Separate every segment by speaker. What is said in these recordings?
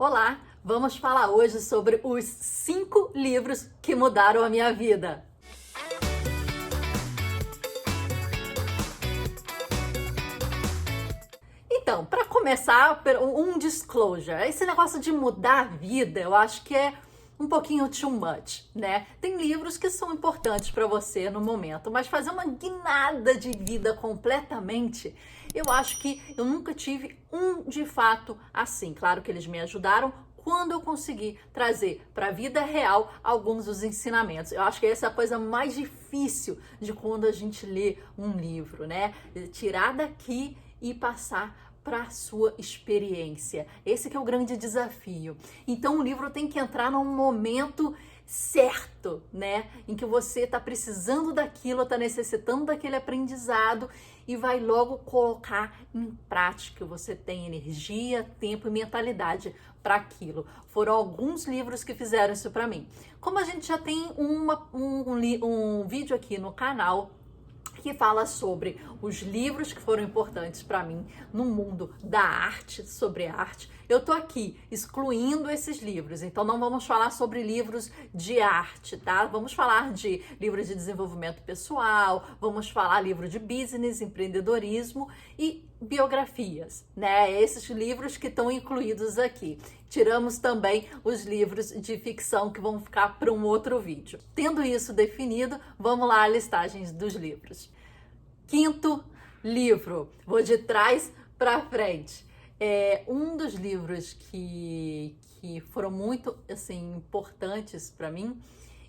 Speaker 1: Olá, vamos falar hoje sobre os 5 livros que mudaram a minha vida. Então, para começar, um disclosure. Esse negócio de mudar a vida, eu acho que é um pouquinho too much, né? Tem livros que são importantes para você no momento, mas fazer uma guinada de vida completamente, eu acho que eu nunca tive um de fato assim. Claro que eles me ajudaram quando eu consegui trazer para a vida real alguns dos ensinamentos. Eu acho que essa é a coisa mais difícil de quando a gente lê um livro, né? Tirar daqui e passar para a sua experiência. Esse que é o grande desafio. Então o livro tem que entrar num momento certo, né? Em que você está precisando daquilo, está necessitando daquele aprendizado e vai logo colocar em prática. Você tem energia, tempo e mentalidade para aquilo. Foram alguns livros que fizeram isso para mim. Como a gente já tem um vídeo aqui no canal que fala sobre os livros que foram importantes para mim no mundo da arte, sobre arte. Eu tô aqui excluindo esses livros, então não vamos falar sobre livros de arte, tá? Vamos falar de livros de desenvolvimento pessoal, vamos falar livro de business, empreendedorismo e biografias, né? Esses livros que estão incluídos aqui. Tiramos também os livros de ficção que vão ficar para um outro vídeo. Tendo isso definido, vamos lá à listagem dos livros. 5º livro, vou de trás para frente. É um dos livros que foram muito assim importantes para mim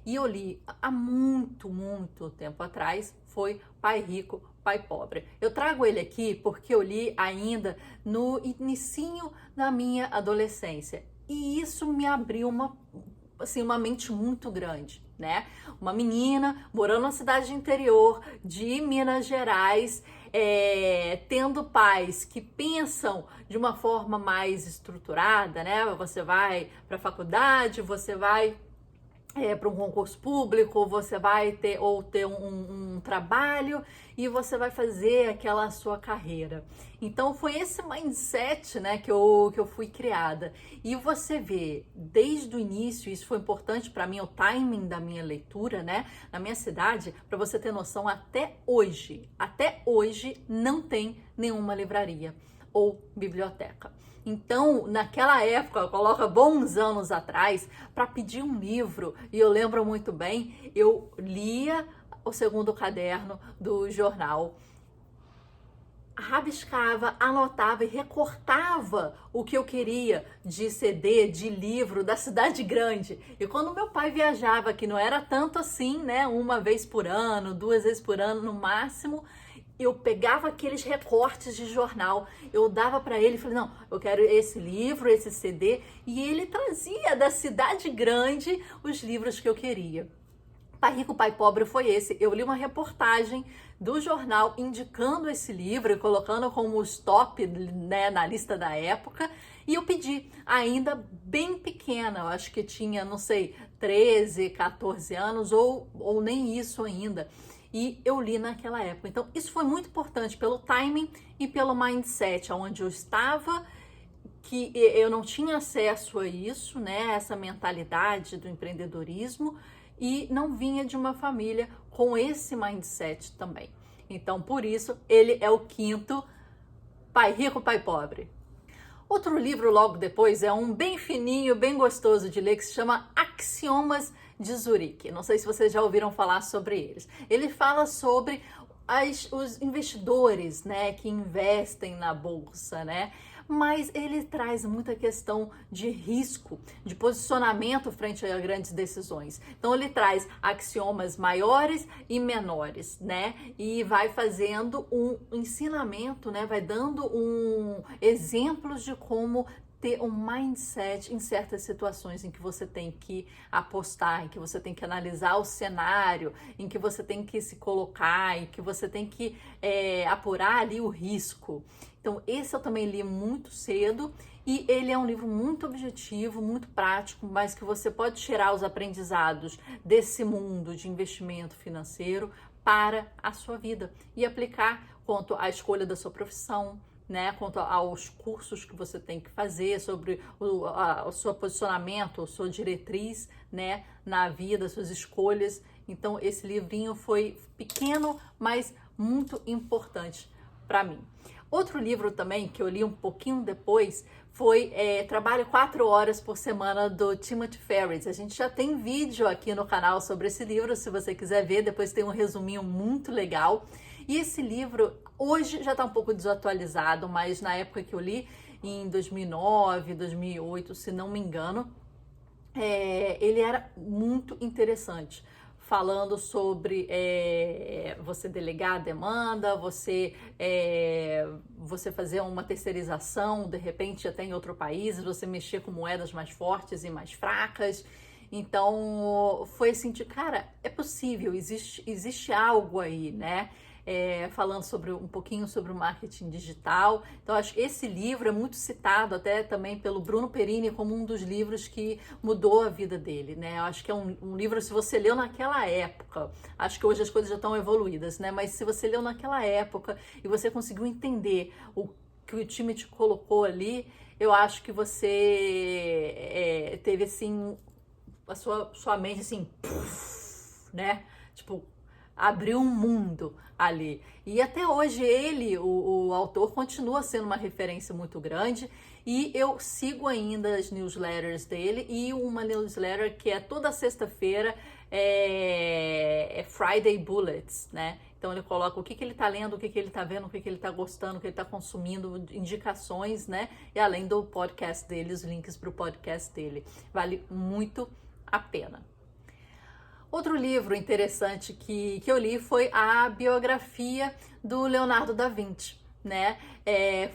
Speaker 1: e eu li há muito tempo atrás, foi Pai Rico, Pai Pobre. Eu trago ele aqui porque eu li ainda no inicinho da minha adolescência e isso me abriu uma mente muito grande, né? Uma menina morando na cidade interior de Minas Gerais, tendo pais que pensam de uma forma mais estruturada, né? Você vai para a faculdade, você vai para um concurso público, você vai ter um trabalho e você vai fazer aquela sua carreira. Então foi esse mindset, né, que eu fui criada. E você vê, desde o início, isso foi importante para mim, o timing da minha leitura, né? Na minha cidade, para você ter noção, até hoje não tem nenhuma livraria ou biblioteca. Então, naquela época, coloca bons anos atrás, para pedir um livro, e eu lembro muito bem, eu lia o 2º caderno do jornal, rabiscava, anotava e recortava o que eu queria de CD, de livro da cidade grande. E quando meu pai viajava, que não era tanto assim, né, uma vez por ano, 2 vezes por ano no máximo, eu pegava aqueles recortes de jornal, eu dava para ele e falei, não, eu quero esse livro, esse CD, e ele trazia da cidade grande os livros que eu queria. Pai Rico, Pai Pobre foi esse. Eu li uma reportagem do jornal indicando esse livro e colocando como os top, né, na lista da época. E eu pedi, ainda bem pequena, eu acho que tinha, não sei, 13, 14 anos ou nem isso ainda. E eu li naquela época. Então, isso foi muito importante pelo timing e pelo mindset, onde eu estava, que eu não tinha acesso a isso, né? Essa mentalidade do empreendedorismo e não vinha de uma família com esse mindset também. Então, por isso, ele é o 5º, Pai Rico, Pai Pobre. Outro livro logo depois é um bem fininho, bem gostoso de ler, que se chama Axiomas de Zurique. Não sei se vocês já ouviram falar sobre eles. Ele fala sobre os investidores, né, que investem na bolsa, né? Mas ele traz muita questão de risco, de posicionamento frente a grandes decisões. Então ele traz axiomas maiores e menores, né? E vai fazendo um ensinamento, né? Vai dando exemplos de como ter um mindset em certas situações em que você tem que apostar, em que você tem que analisar o cenário, em que você tem que se colocar, em que você tem que apurar ali o risco. Então, esse eu também li muito cedo e ele é um livro muito objetivo, muito prático, mas que você pode tirar os aprendizados desse mundo de investimento financeiro para a sua vida e aplicar quanto à escolha da sua profissão, né, quanto aos cursos que você tem que fazer, sobre o seu posicionamento, a sua diretriz, né, na vida, suas escolhas. Então, esse livrinho foi pequeno, mas muito importante para mim. Outro livro também que eu li um pouquinho depois foi Trabalho 4 horas por semana, do Timothy Ferriss. A gente já tem vídeo aqui no canal sobre esse livro, se você quiser ver, depois tem um resuminho muito legal. E esse livro hoje já está um pouco desatualizado, mas na época que eu li, em 2009, 2008, se não me engano, ele era muito interessante, falando sobre você delegar a demanda, você fazer uma terceirização, de repente até em outro país, você mexer com moedas mais fortes e mais fracas. Então, foi assim de, cara, é possível, existe algo aí, né? Falando um pouquinho sobre o marketing digital. Então, acho que esse livro é muito citado até também pelo Bruno Perini como um dos livros que mudou a vida dele, né? Eu acho que é um livro, se você leu naquela época, acho que hoje as coisas já estão evoluídas, né? Mas se você leu naquela época e você conseguiu entender o que o time te colocou ali, eu acho que você teve, assim, a sua mente, assim, puff, né? Tipo, abriu um mundo ali. E até hoje o autor, continua sendo uma referência muito grande, e eu sigo ainda as newsletters dele, e uma newsletter que é toda sexta-feira, é Friday Bullets, né? Então ele coloca o que ele tá lendo, o que ele tá vendo, o que ele tá gostando, o que ele tá consumindo, indicações, né? E além do podcast dele, os links para o podcast dele. Vale muito a pena. Outro livro interessante que eu li foi a biografia do Leonardo da Vinci, né?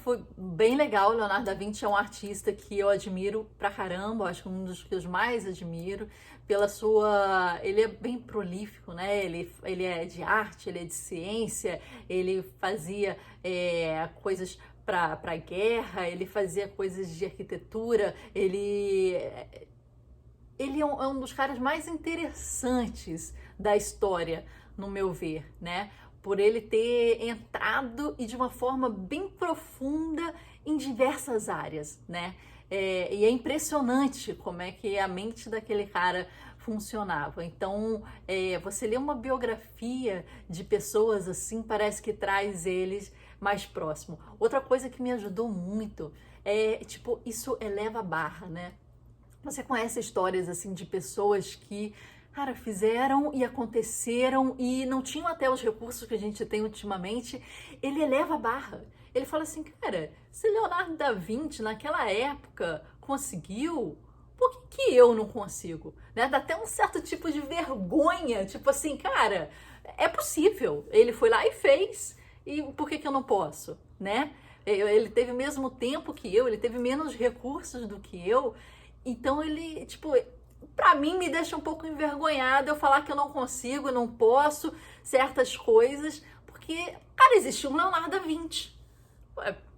Speaker 1: Foi bem legal. O Leonardo da Vinci é um artista que eu admiro pra caramba, acho que um dos que eu mais admiro, pela sua... Ele é bem prolífico, né? Ele é de arte, ele é de ciência, ele fazia coisas para guerra, ele fazia coisas de arquitetura, ele é um dos caras mais interessantes da história, no meu ver, né? Por ele ter entrado e de uma forma bem profunda em diversas áreas, né? E é impressionante como é que a mente daquele cara funcionava. Então, você lê uma biografia de pessoas assim, parece que traz eles mais próximo. Outra coisa que me ajudou muito tipo, isso eleva a barra, né? Você conhece histórias assim de pessoas que, cara, fizeram e aconteceram e não tinham até os recursos que a gente tem ultimamente. Ele eleva a barra. Ele fala assim, cara, se Leonardo da Vinci naquela época conseguiu, por que eu não consigo? Né? Dá até um certo tipo de vergonha, tipo assim, cara, é possível. Ele foi lá e fez, e por que eu não posso, né? Ele teve o mesmo tempo que eu, ele teve menos recursos do que eu. Então ele, tipo, pra mim me deixa um pouco envergonhada eu falar que eu não consigo, eu não posso certas coisas, porque, cara, existiu um Leonardo da Vinci,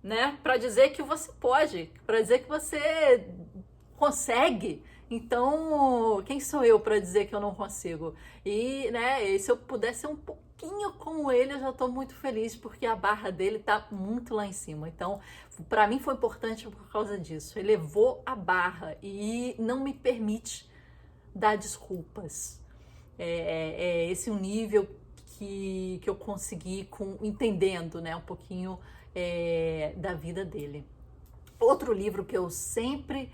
Speaker 1: né? Pra dizer que você pode, pra dizer que você consegue. Então, quem sou eu para dizer que eu não consigo? E, né, e se eu pudesse ser um pouquinho como ele, eu já estou muito feliz, porque a barra dele tá muito lá em cima. Então, para mim foi importante por causa disso. Elevou a barra e não me permite dar desculpas. Esse um nível que eu consegui entendendo, né, um pouquinho da vida dele. Outro livro que eu sempre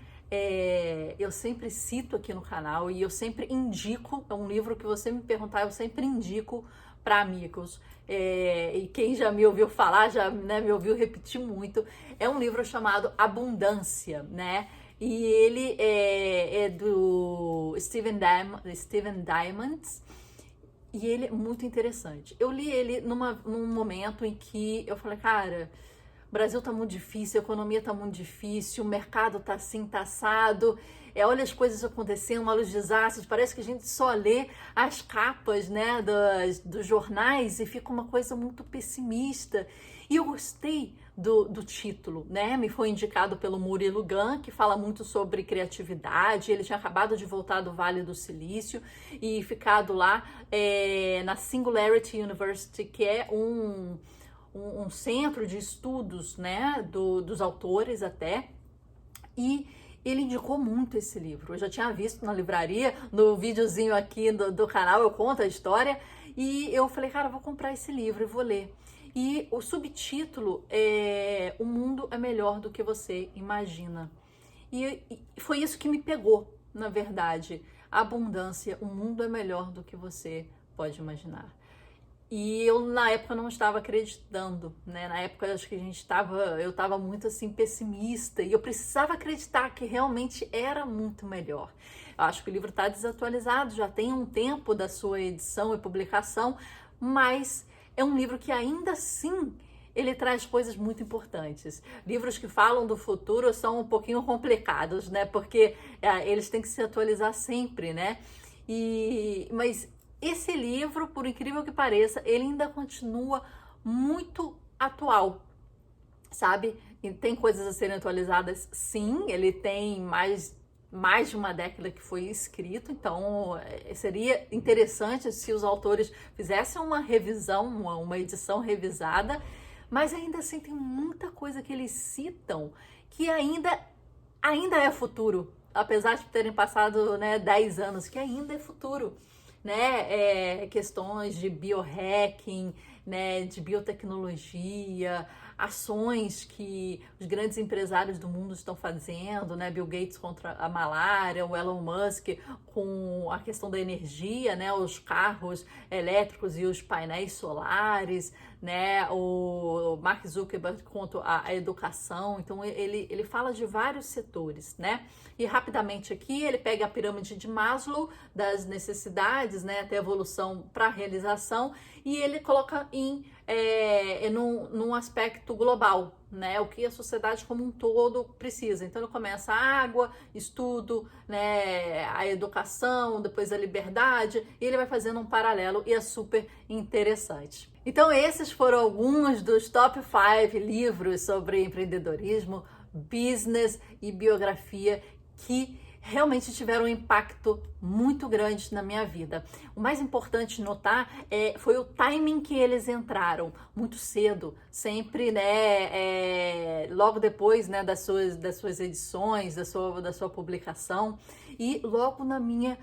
Speaker 1: cito aqui no canal e eu sempre indico, é um livro que você me perguntar, eu sempre indico para amigos. E quem já me ouviu falar, já, né, me ouviu repetir muito, é um livro chamado Abundância, né? E ele é do Steven Diamandis, e ele é muito interessante. Eu li ele num momento em que eu falei, cara, o Brasil tá muito difícil, a economia tá muito difícil, o mercado tá assim, tá assado, olha as coisas acontecendo, olha os desastres, parece que a gente só lê as capas, né, dos jornais e fica uma coisa muito pessimista. E eu gostei do título, né, me foi indicado pelo Murilo Gun, que fala muito sobre criatividade. Ele tinha acabado de voltar do Vale do Silício e ficado lá na Singularity University, que é um centro de estudos, né, dos autores até, e ele indicou muito esse livro. Eu já tinha visto na livraria, no videozinho aqui do canal, eu conto a história, e eu falei, cara, eu vou comprar esse livro e vou ler. E o subtítulo é O Mundo é Melhor do que Você Imagina. E foi isso que me pegou, na verdade. A abundância, o mundo é melhor do que você pode imaginar. E eu, na época, não estava acreditando, né? Na época, acho que eu estava muito, assim, pessimista. E eu precisava acreditar que realmente era muito melhor. Eu acho que o livro está desatualizado, já tem um tempo da sua edição e publicação, mas é um livro que ainda assim ele traz coisas muito importantes. Livros que falam do futuro são um pouquinho complicados, né? Porque eles têm que se atualizar sempre, né? Mas esse livro, por incrível que pareça, ele ainda continua muito atual, sabe? E tem coisas a serem atualizadas, sim. Ele tem mais de uma década que foi escrito, então seria interessante se os autores fizessem uma revisão, uma edição revisada, mas ainda assim tem muita coisa que eles citam que ainda é futuro, apesar de terem passado, né, 10 anos, que ainda é futuro, né? Questões de biohacking, né, de biotecnologia, ações que os grandes empresários do mundo estão fazendo, né? Bill Gates contra a malária, o Elon Musk com a questão da energia, né? Os carros elétricos e os painéis solares, né? O Mark Zuckerberg contra a educação. Então ele fala de vários setores, né? E rapidamente aqui ele pega a pirâmide de Maslow das necessidades, né? Até a evolução para a realização, e ele coloca num aspecto global, né? O que a sociedade como um todo precisa. Então ele começa a água, estudo, né? A educação, depois a liberdade, e ele vai fazendo um paralelo e é super interessante. Então esses foram alguns dos top 5 livros sobre empreendedorismo, business e biografia que realmente tiveram um impacto muito grande na minha vida. O mais importante notar foi o timing que eles entraram, muito cedo, sempre, né, logo depois, né, das suas edições, da sua publicação, e logo na minha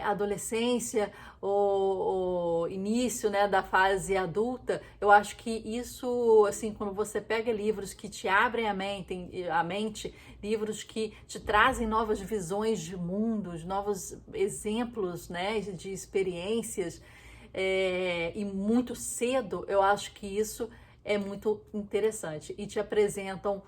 Speaker 1: adolescência, o início, né, da fase adulta. Eu acho que isso, assim, quando você pega livros que te abrem a mente, livros que te trazem novas visões de mundos, novos exemplos, né, de experiências, e muito cedo, eu acho que isso é muito interessante e te apresentam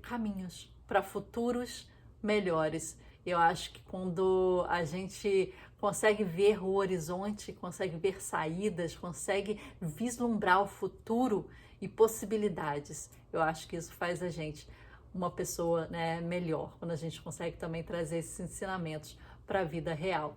Speaker 1: caminhos para futuros melhores. Eu acho que quando a gente consegue ver o horizonte, consegue ver saídas, consegue vislumbrar o futuro e possibilidades, eu acho que isso faz a gente uma pessoa, né, melhor, quando a gente consegue também trazer esses ensinamentos para a vida real.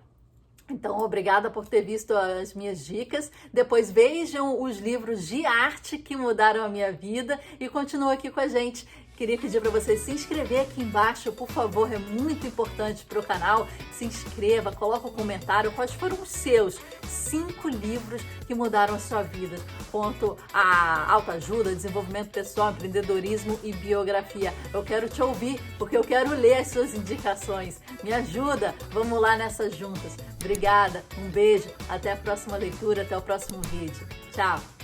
Speaker 1: Então, obrigada por ter visto as minhas dicas. Depois vejam os livros de arte que mudaram a minha vida e continua aqui com a gente. Queria pedir para você se inscrever aqui embaixo, por favor, é muito importante para o canal. Se inscreva, coloca um comentário quais foram os seus 5 livros que mudaram a sua vida, quanto a autoajuda, desenvolvimento pessoal, empreendedorismo e biografia. Eu quero te ouvir, porque eu quero ler as suas indicações. Me ajuda, vamos lá nessas juntas. Obrigada, um beijo, até a próxima leitura, até o próximo vídeo. Tchau!